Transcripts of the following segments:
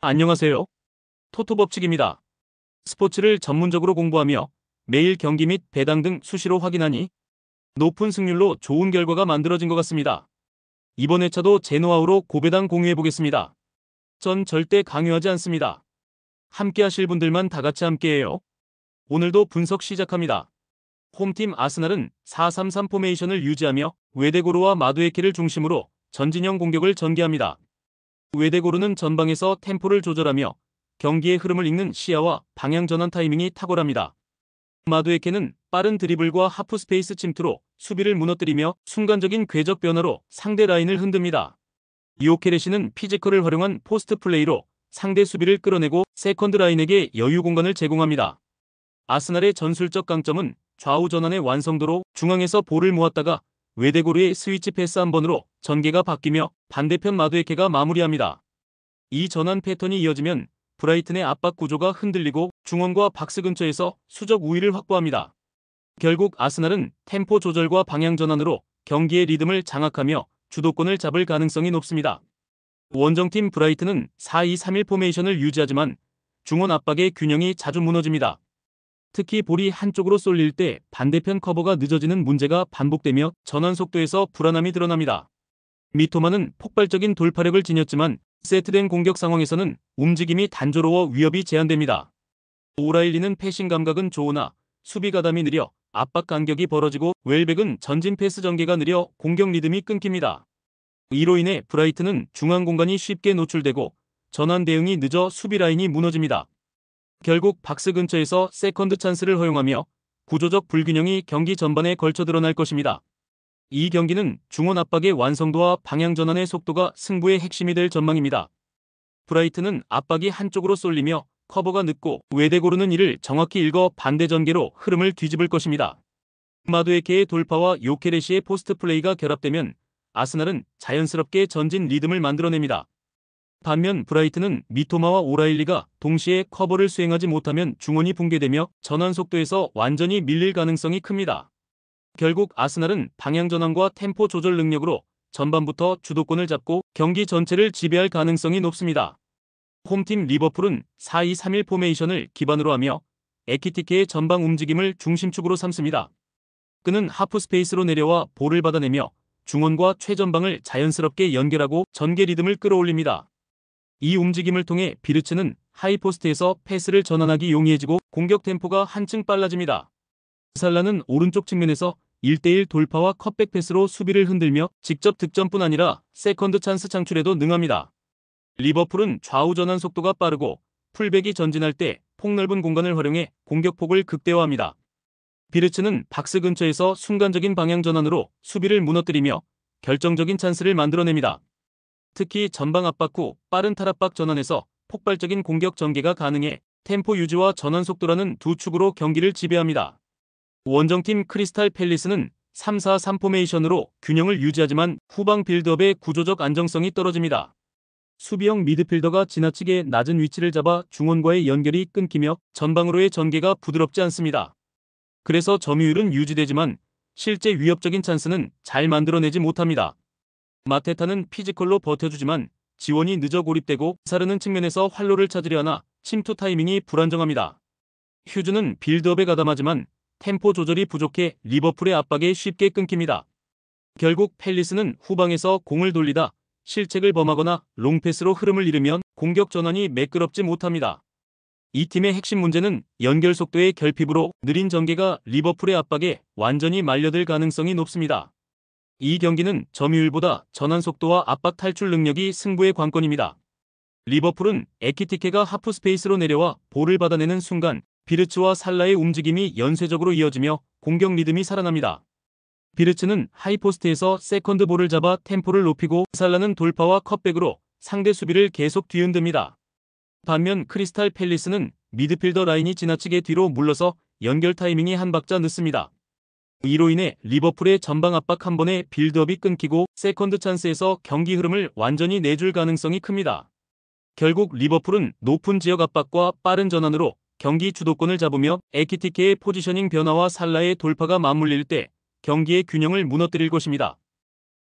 안녕하세요. 토토 법칙입니다. 스포츠를 전문적으로 공부하며 매일 경기 및 배당 등 수시로 확인하니 높은 승률로 좋은 결과가 만들어진 것 같습니다. 이번 회차도 제 노하우로 고배당 공유해 보겠습니다. 전 절대 강요하지 않습니다. 함께 하실 분들만 다 같이 함께해요. 오늘도 분석 시작합니다. 홈팀 아스날은 4-3-3 포메이션을 유지하며 웨데고르와 마두에케를 중심으로 전진형 공격을 전개합니다. 웨데고르는 전방에서 템포를 조절하며 경기의 흐름을 읽는 시야와 방향 전환 타이밍이 탁월합니다. 마두에케는 빠른 드리블과 하프 스페이스 침투로 수비를 무너뜨리며 순간적인 궤적 변화로 상대 라인을 흔듭니다. 요케레시는 피지컬을 활용한 포스트 플레이로 상대 수비를 끌어내고 세컨드 라인에게 여유 공간을 제공합니다. 아스날의 전술적 강점은 좌우 전환의 완성도로 중앙에서 볼을 모았다가 웨데고르의 스위치 패스 한 번으로 전개가 바뀌며 반대편 마두에케가 마무리합니다. 이 전환 패턴이 이어지면 브라이튼의 압박 구조가 흔들리고 중원과 박스 근처에서 수적 우위를 확보합니다. 결국 아스날은 템포 조절과 방향 전환으로 경기의 리듬을 장악하며 주도권을 잡을 가능성이 높습니다. 원정팀 브라이튼은 4-2-3-1 포메이션을 유지하지만 중원 압박의 균형이 자주 무너집니다. 특히 볼이 한쪽으로 쏠릴 때 반대편 커버가 늦어지는 문제가 반복되며 전환 속도에서 불안함이 드러납니다. 미토마는 폭발적인 돌파력을 지녔지만 세트된 공격 상황에서는 움직임이 단조로워 위협이 제한됩니다. 오라일리는 패싱 감각은 좋으나 수비 가담이 느려 압박 간격이 벌어지고 웰백은 전진 패스 전개가 느려 공격 리듬이 끊깁니다. 이로 인해 브라이튼은 중앙 공간이 쉽게 노출되고 전환 대응이 늦어 수비 라인이 무너집니다. 결국 박스 근처에서 세컨드 찬스를 허용하며 구조적 불균형이 경기 전반에 걸쳐 드러날 것입니다. 이 경기는 중원 압박의 완성도와 방향 전환의 속도가 승부의 핵심이 될 전망입니다. 브라이튼은 압박이 한쪽으로 쏠리며 커버가 늦고 웨데고르는 이를 정확히 읽어 반대 전개로 흐름을 뒤집을 것입니다. 마두에케의 돌파와 요케레시의 포스트 플레이가 결합되면 아스날은 자연스럽게 전진 리듬을 만들어냅니다. 반면 브라이튼은 미토마와 오라일리가 동시에 커버를 수행하지 못하면 중원이 붕괴되며 전환 속도에서 완전히 밀릴 가능성이 큽니다. 결국 아스날은 방향 전환과 템포 조절 능력으로 전반부터 주도권을 잡고 경기 전체를 지배할 가능성이 높습니다. 홈팀 리버풀은 4-2-3-1 포메이션을 기반으로 하며 에키티케의 전방 움직임을 중심축으로 삼습니다. 그는 하프 스페이스로 내려와 볼을 받아내며 중원과 최전방을 자연스럽게 연결하고 전개 리듬을 끌어올립니다. 이 움직임을 통해 비르츠는 하이포스트에서 패스를 전환하기 용이해지고 공격 템포가 한층 빨라집니다. 살라는 오른쪽 측면에서 1대1 돌파와 컷백 패스로 수비를 흔들며 직접 득점뿐 아니라 세컨드 찬스 창출에도 능합니다. 리버풀은 좌우 전환 속도가 빠르고 풀백이 전진할 때 폭넓은 공간을 활용해 공격폭을 극대화합니다. 비르츠는 박스 근처에서 순간적인 방향 전환으로 수비를 무너뜨리며 결정적인 찬스를 만들어냅니다. 특히 전방 압박 후 빠른 탈압박 전환에서 폭발적인 공격 전개가 가능해 템포 유지와 전환 속도라는 두 축으로 경기를 지배합니다. 원정팀 크리스탈 팰리스는 3-4-3 포메이션으로 균형을 유지하지만 후방 빌드업의 구조적 안정성이 떨어집니다. 수비형 미드필더가 지나치게 낮은 위치를 잡아 중원과의 연결이 끊기며 전방으로의 전개가 부드럽지 않습니다. 그래서 점유율은 유지되지만 실제 위협적인 찬스는 잘 만들어내지 못합니다. 마테타는 피지컬로 버텨주지만 지원이 늦어 고립되고 사르는 측면에서 활로를 찾으려 하나 침투 타이밍이 불안정합니다. 휴즈는 빌드업에 가담하지만 템포 조절이 부족해 리버풀의 압박에 쉽게 끊깁니다. 결국 팰리스는 후방에서 공을 돌리다 실책을 범하거나 롱패스로 흐름을 잃으면 공격 전환이 매끄럽지 못합니다. 이 팀의 핵심 문제는 연결 속도의 결핍으로 느린 전개가 리버풀의 압박에 완전히 말려들 가능성이 높습니다. 이 경기는 점유율보다 전환 속도와 압박 탈출 능력이 승부의 관건입니다. 리버풀은 에키티케가 하프 스페이스로 내려와 볼을 받아내는 순간 비르츠와 살라의 움직임이 연쇄적으로 이어지며 공격 리듬이 살아납니다. 비르츠는 하이포스트에서 세컨드 볼을 잡아 템포를 높이고 살라는 돌파와 컷백으로 상대 수비를 계속 뒤흔듭니다. 반면 크리스탈 팰리스는 미드필더 라인이 지나치게 뒤로 물러서 연결 타이밍이 한 박자 늦습니다. 이로 인해 리버풀의 전방 압박 한 번에 빌드업이 끊기고 세컨드 찬스에서 경기 흐름을 완전히 내줄 가능성이 큽니다. 결국 리버풀은 높은 지역 압박과 빠른 전환으로 경기 주도권을 잡으며 에키티케의 포지셔닝 변화와 살라의 돌파가 맞물릴 때 경기의 균형을 무너뜨릴 것입니다.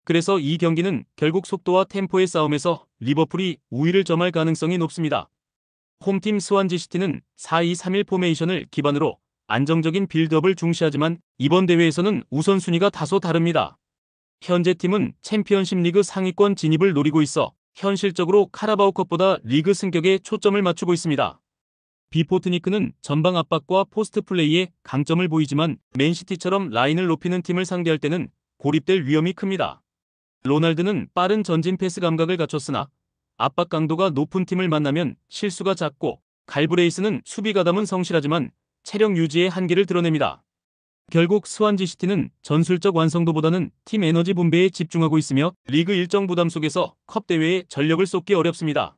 그래서 이 경기는 결국 속도와 템포의 싸움에서 리버풀이 우위를 점할 가능성이 높습니다. 홈팀 스완지시티는 4-2-3-1 포메이션을 기반으로 안정적인 빌드업을 중시하지만 이번 대회에서는 우선순위가 다소 다릅니다. 현재 팀은 챔피언십 리그 상위권 진입을 노리고 있어 현실적으로 카라바오컵보다 리그 승격에 초점을 맞추고 있습니다. 비포트니크는 전방 압박과 포스트 플레이에 강점을 보이지만 맨시티처럼 라인을 높이는 팀을 상대할 때는 고립될 위험이 큽니다. 로날드는 빠른 전진 패스 감각을 갖췄으나 압박 강도가 높은 팀을 만나면 실수가 잦고 갈브레이스는 수비 가담은 성실하지만 체력 유지의 한계를 드러냅니다. 결국 스완지시티는 전술적 완성도보다는 팀 에너지 분배에 집중하고 있으며 리그 일정 부담 속에서 컵 대회에 전력을 쏟기 어렵습니다.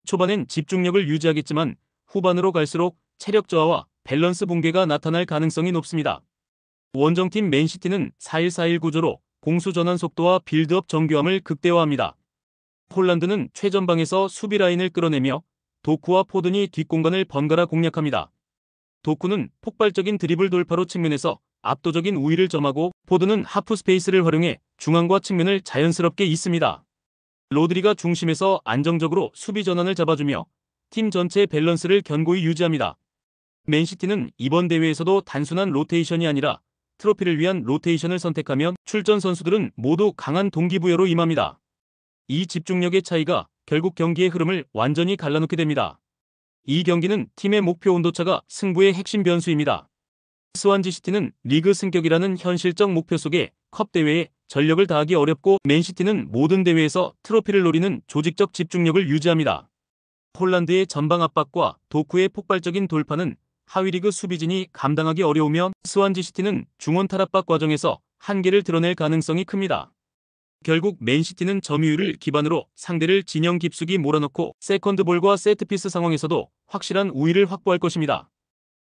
초반엔 집중력을 유지하겠지만 후반으로 갈수록 체력 저하와 밸런스 붕괴가 나타날 가능성이 높습니다. 원정팀 맨시티는 4-1-4-1 구조로 공수 전환 속도와 빌드업 정교함을 극대화합니다. 폴란드는 최전방에서 수비 라인을 끌어내며 도쿠와 포든이 뒷공간을 번갈아 공략합니다. 도쿠는 폭발적인 드리블 돌파로 측면에서 압도적인 우위를 점하고 포든은 하프 스페이스를 활용해 중앙과 측면을 자연스럽게 잇습니다. 로드리가 중심에서 안정적으로 수비 전환을 잡아주며 팀 전체의 밸런스를 견고히 유지합니다. 맨시티는 이번 대회에서도 단순한 로테이션이 아니라 트로피를 위한 로테이션을 선택하며 출전 선수들은 모두 강한 동기부여로 임합니다. 이 집중력의 차이가 결국 경기의 흐름을 완전히 갈라놓게 됩니다. 이 경기는 팀의 목표 온도차가 승부의 핵심 변수입니다. 스완지시티는 리그 승격이라는 현실적 목표 속에 컵 대회에 전력을 다하기 어렵고 맨시티는 모든 대회에서 트로피를 노리는 조직적 집중력을 유지합니다. 폴란드의 전방 압박과 도쿠의 폭발적인 돌파는 하위리그 수비진이 감당하기 어려우며 스완지시티는 중원 탈압박 과정에서 한계를 드러낼 가능성이 큽니다. 결국 맨시티는 점유율을 기반으로 상대를 진영 깊숙이 몰아넣고 세컨드볼과 세트피스 상황에서도 확실한 우위를 확보할 것입니다.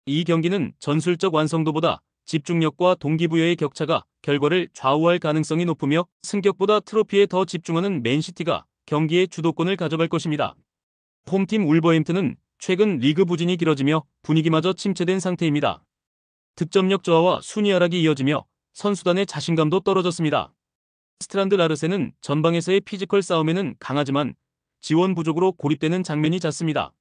이 경기는 전술적 완성도보다 집중력과 동기부여의 격차가 결과를 좌우할 가능성이 높으며 승격보다 트로피에 더 집중하는 맨시티가 경기의 주도권을 가져갈 것입니다. 홈팀 울버햄튼은 최근 리그 부진이 길어지며 분위기마저 침체된 상태입니다. 득점력 저하와 순위 하락이 이어지며 선수단의 자신감도 떨어졌습니다. 스트란드 라르센은 전방에서의 피지컬 싸움에는 강하지만 지원 부족으로 고립되는 장면이 잦습니다.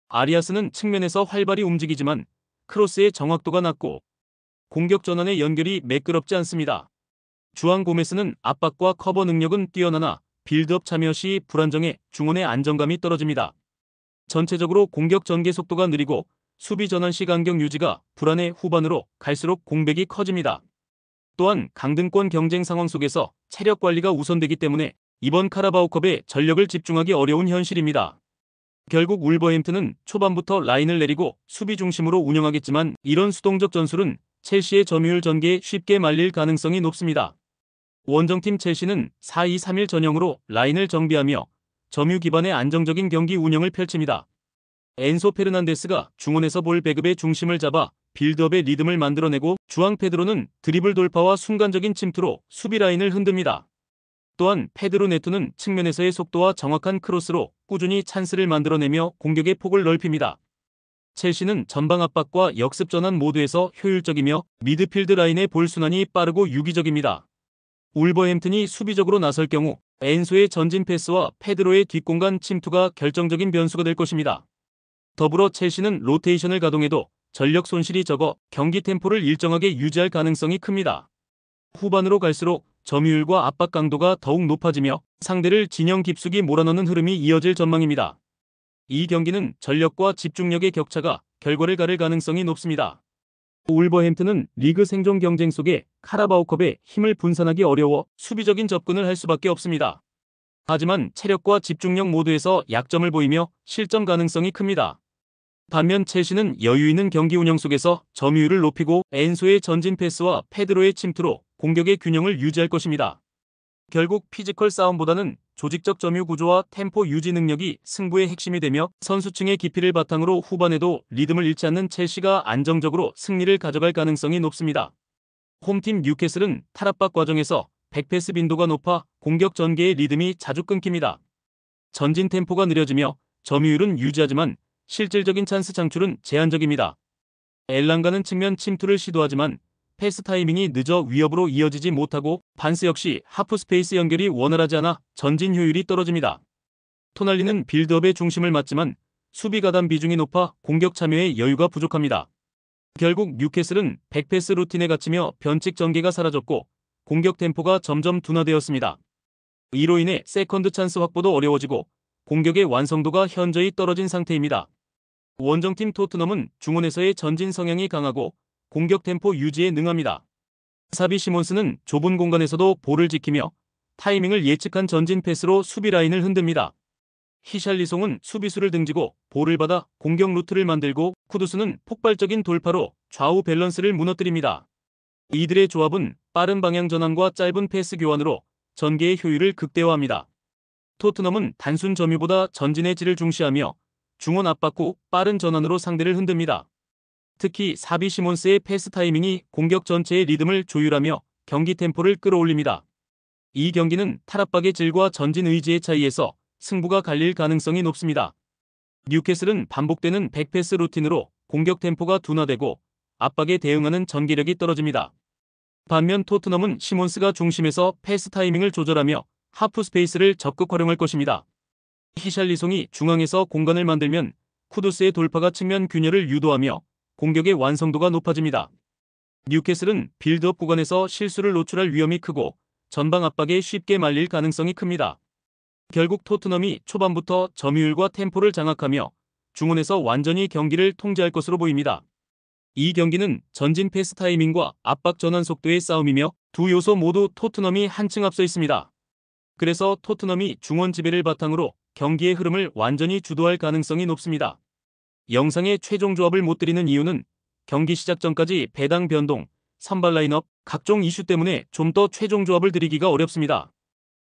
아리아스는 측면에서 활발히 움직이지만 크로스의 정확도가 낮고 공격 전환의 연결이 매끄럽지 않습니다. 주앙 고메스는 압박과 커버 능력은 뛰어나나 빌드업 참여 시 불안정해 중원의 안정감이 떨어집니다. 전체적으로 공격 전개 속도가 느리고 수비 전환 시 간격 유지가 불안해 후반으로 갈수록 공백이 커집니다. 또한 강등권 경쟁 상황 속에서 체력 관리가 우선되기 때문에 이번 카라바오컵에 전력을 집중하기 어려운 현실입니다. 결국 울버햄튼은 초반부터 라인을 내리고 수비 중심으로 운영하겠지만 이런 수동적 전술은 첼시의 점유율 전개에 쉽게 말릴 가능성이 높습니다. 원정팀 첼시는 4-2-3-1 전형으로 라인을 정비하며 점유 기반의 안정적인 경기 운영을 펼칩니다. 엔소 페르난데스가 중원에서 볼 배급의 중심을 잡아 빌드업의 리듬을 만들어내고 주앙 페드로는 드리블 돌파와 순간적인 침투로 수비 라인을 흔듭니다. 또한 페드로 네토는 측면에서의 속도와 정확한 크로스로 꾸준히 찬스를 만들어내며 공격의 폭을 넓힙니다. 첼시는 전방 압박과 역습 전환 모두에서 효율적이며 미드필드 라인의 볼 순환이 빠르고 유기적입니다. 울버햄튼이 수비적으로 나설 경우 엔소의 전진 패스와 페드로의 뒷공간 침투가 결정적인 변수가 될 것입니다. 더불어 첼시는 로테이션을 가동해도 전력 손실이 적어 경기 템포를 일정하게 유지할 가능성이 큽니다. 후반으로 갈수록 점유율과 압박 강도가 더욱 높아지며 상대를 진영 깊숙이 몰아넣는 흐름이 이어질 전망입니다. 이 경기는 전력과 집중력의 격차가 결과를 가를 가능성이 높습니다. 울버햄튼은 리그 생존 경쟁 속에 카라바오컵에 힘을 분산하기 어려워 수비적인 접근을 할 수밖에 없습니다. 하지만 체력과 집중력 모두에서 약점을 보이며 실점 가능성이 큽니다. 반면 첼시는 여유 있는 경기 운영 속에서 점유율을 높이고 엔소의 전진 패스와 페드로의 침투로 공격의 균형을 유지할 것입니다. 결국 피지컬 싸움보다는 조직적 점유 구조와 템포 유지 능력이 승부의 핵심이 되며 선수층의 깊이를 바탕으로 후반에도 리듬을 잃지 않는 첼시가 안정적으로 승리를 가져갈 가능성이 높습니다. 홈팀 뉴캐슬은 탈압박 과정에서 백패스 빈도가 높아 공격 전개의 리듬이 자주 끊깁니다. 전진 템포가 느려지며 점유율은 유지하지만 실질적인 찬스 창출은 제한적입니다. 엘랑가는 측면 침투를 시도하지만 패스 타이밍이 늦어 위협으로 이어지지 못하고 반스 역시 하프 스페이스 연결이 원활하지 않아 전진 효율이 떨어집니다. 토날리는 빌드업의 중심을 맡지만 수비 가담 비중이 높아 공격 참여에 여유가 부족합니다. 결국 뉴캐슬은 백패스 루틴에 갇히며 변칙 전개가 사라졌고 공격 템포가 점점 둔화되었습니다. 이로 인해 세컨드 찬스 확보도 어려워지고 공격의 완성도가 현저히 떨어진 상태입니다. 원정팀 토트넘은 중원에서의 전진 성향이 강하고 공격 템포 유지에 능합니다. 사비 시몬스는 좁은 공간에서도 볼을 지키며 타이밍을 예측한 전진 패스로 수비 라인을 흔듭니다. 히샬리송은 수비수를 등지고 볼을 받아 공격 루트를 만들고 쿠두스는 폭발적인 돌파로 좌우 밸런스를 무너뜨립니다. 이들의 조합은 빠른 방향 전환과 짧은 패스 교환으로 전개의 효율을 극대화합니다. 토트넘은 단순 점유보다 전진의 질을 중시하며 중원 압박 후 빠른 전환으로 상대를 흔듭니다. 특히 사비 시몬스의 패스 타이밍이 공격 전체의 리듬을 조율하며 경기 템포를 끌어올립니다. 이 경기는 탈압박의 질과 전진 의지의 차이에서 승부가 갈릴 가능성이 높습니다. 뉴캐슬은 반복되는 백패스 루틴으로 공격 템포가 둔화되고 압박에 대응하는 전개력이 떨어집니다. 반면 토트넘은 시몬스가 중심에서 패스 타이밍을 조절하며 하프 스페이스를 적극 활용할 것입니다. 히샬리송이 중앙에서 공간을 만들면 쿠두스의 돌파가 측면 균열을 유도하며 공격의 완성도가 높아집니다. 뉴캐슬은 빌드업 구간에서 실수를 노출할 위험이 크고 전방 압박에 쉽게 말릴 가능성이 큽니다. 결국 토트넘이 초반부터 점유율과 템포를 장악하며 중원에서 완전히 경기를 통제할 것으로 보입니다. 이 경기는 전진 패스 타이밍과 압박 전환 속도의 싸움이며 두 요소 모두 토트넘이 한층 앞서 있습니다. 그래서 토트넘이 중원 지배를 바탕으로 경기의 흐름을 완전히 주도할 가능성이 높습니다. 영상의 최종 조합을 못 드리는 이유는 경기 시작 전까지 배당 변동, 선발 라인업, 각종 이슈 때문에 좀 더 최종 조합을 드리기가 어렵습니다.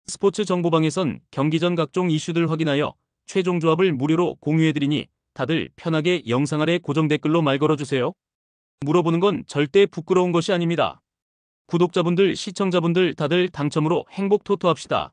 스포츠 정보방에선 경기 전 각종 이슈들 확인하여 최종 조합을 무료로 공유해드리니 다들 편하게 영상 아래 고정 댓글로 말 걸어주세요. 물어보는 건 절대 부끄러운 것이 아닙니다. 구독자분들, 시청자분들 다들 당첨으로 행복 토토합시다.